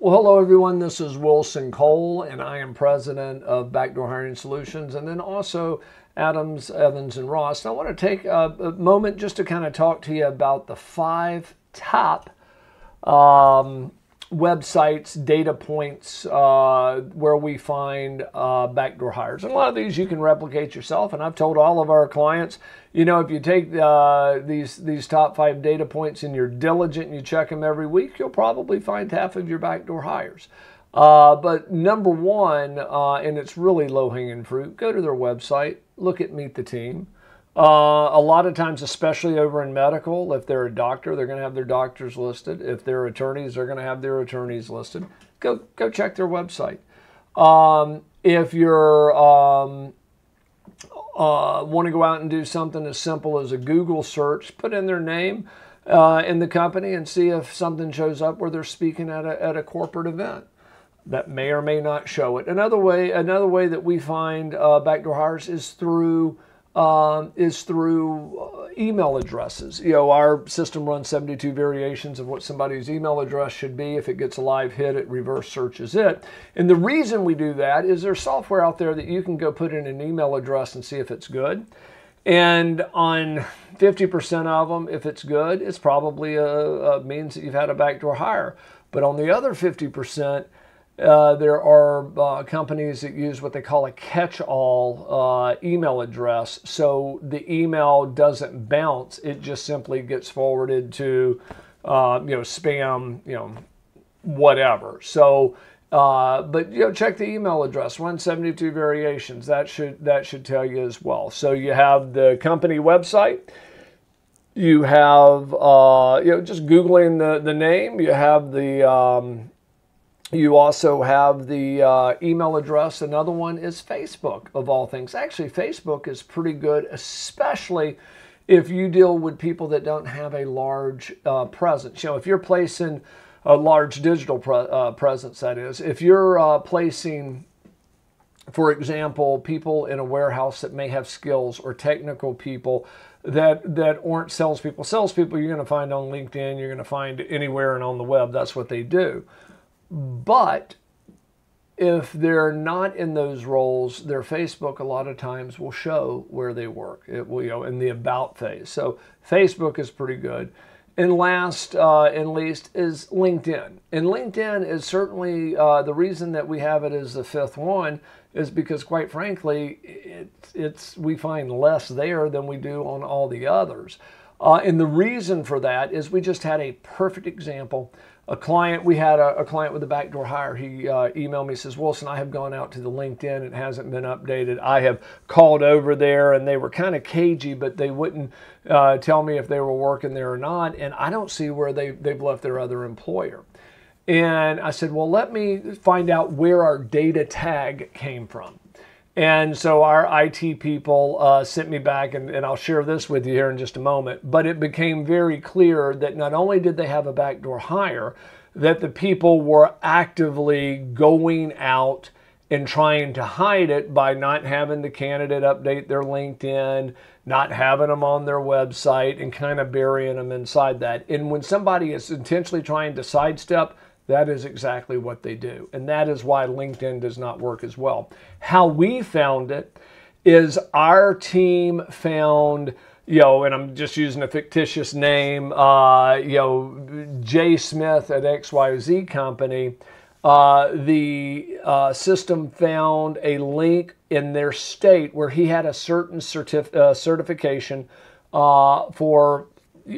Well, hello everyone. This is Wilson Cole, and I am president of Backdoor Hiring Solutions, and then also Adams, Evans, and Ross. And I want to take a moment just to kind of talk to you about the 5 top websites, data points where we find backdoor hires. And a lot of these you can replicate yourself. And I've told all of our clients, you know, if you take these top 5 data points and you're diligent and you check them every week, you'll probably find half of your backdoor hires. But number one, and it's really low-hanging fruit, go to their website, look at Meet the Team. A lot of times, especially over in medical, if they're a doctor, they're going to have their doctors listed. If they're attorneys, they're going to have their attorneys listed. Go check their website. If you're want to go out and do something as simple as a Google search, put in their name in the company and see if something shows up where they're speaking at a corporate event. That may or may not show it. Another way that we find backdoor hires is through email addresses. You know, our system runs 72 variations of what somebody's email address should be. If it gets a live hit, it reverse searches it. And the reason we do that is there's software out there that you can go put in an email address and see if it's good. And on 50% of them, if it's good, it's probably means that you've had a backdoor hire. But on the other 50%, there are companies that use what they call a catch-all email address. So the email doesn't bounce. It just simply gets forwarded to, spam, whatever. So, but, check the email address, run 72 variations. That should tell you as well. So you have the company website. You have, just Googling the name. You have the... You also have the email address. Another one is Facebook, of all things. Actually, Facebook is pretty good, especially if you deal with people that don't have a large presence. You know, if you're placing a large digital presence, that is. If you're placing, for example, people in a warehouse that may have skills, or technical people that aren't salespeople. Salespeople you're going to find on LinkedIn, you're going to find anywhere and on the web. That's what they do. But if they're not in those roles, their Facebook a lot of times will show where they work. It will, in the about phase. So Facebook is pretty good. And last and least is LinkedIn. And LinkedIn is certainly the reason that we have it as the 5th one is because, quite frankly, we find less there than we do on all the others. And the reason for that is we just had a perfect example. We had a client with a backdoor hire. He emailed me, says, Wilson, I have gone out to the LinkedIn. It hasn't been updated. I have called over there, and they were kind of cagey, but they wouldn't tell me if they were working there or not. And I don't see where they've left their other employer. And I said, well, let me find out where our data tag came from. And so our IT people sent me back, and I'll share this with you here in just a moment, but it became very clear that not only did they have a backdoor hire, that the people were actively going out and trying to hide it by not having the candidate update their LinkedIn, not having them on their website, and kind of burying them inside that. And when somebody is intentionally trying to sidestep, that is exactly what they do. And that is why LinkedIn does not work as well. How we found it is our team found, and I'm just using a fictitious name, Jay Smith at XYZ company. The system found a link in their state where he had a certain certification for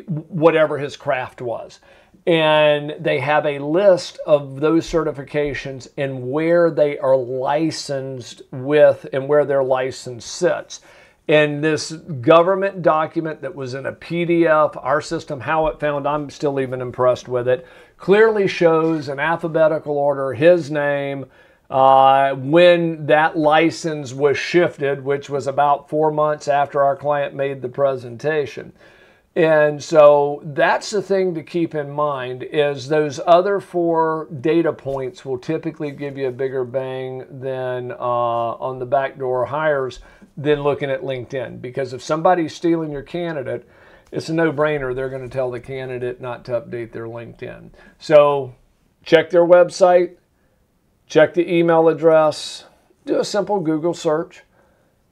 whatever his craft was. And they have a list of those certifications and where they are licensed with and where their license sits. And this government document that was in a PDF, our system, how it found, I'm still even impressed with it, clearly shows in alphabetical order his name, when that license was shifted, which was about 4 months after our client made the presentation. And so that's the thing to keep in mind is those other 4 data points will typically give you a bigger bang than on the backdoor hires than looking at LinkedIn. Because if somebody's stealing your candidate, it's a no-brainer. They're going to tell the candidate not to update their LinkedIn. So check their website, check the email address, do a simple Google search,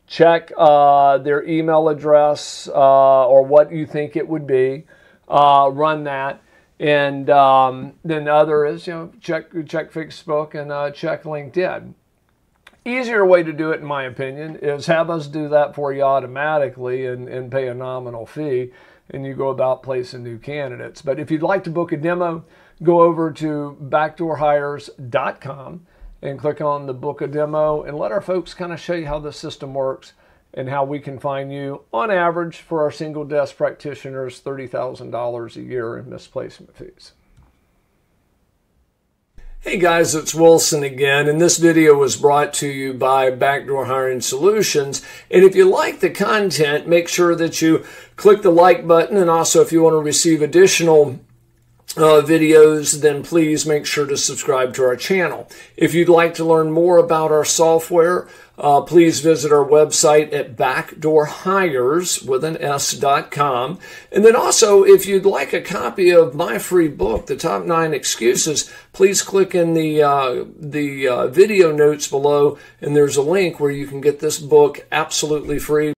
check their email address or what you think it would be, run that. And then the other is, check Facebook and check LinkedIn. Easier way to do it, in my opinion, is have us do that for you automatically and pay a nominal fee, and you go about placing new candidates. But if you'd like to book a demo, go over to backdoorhires.com and click on the book a demo and let our folks kind of show you how the system works and how we can find you, on average, for our single desk practitioners, $30,000 a year in misplacement fees. Hey guys, it's Wilson again, and this video was brought to you by Backdoor Hiring Solutions. And if you like the content, make sure that you click the like button, and also if you want to receive additional videos, then please make sure to subscribe to our channel. If you'd like to learn more about our software, please visit our website at backdoorhires.com. And then also, if you'd like a copy of my free book, The Top 9 Excuses, please click in the video notes below, and there's a link where you can get this book absolutely free.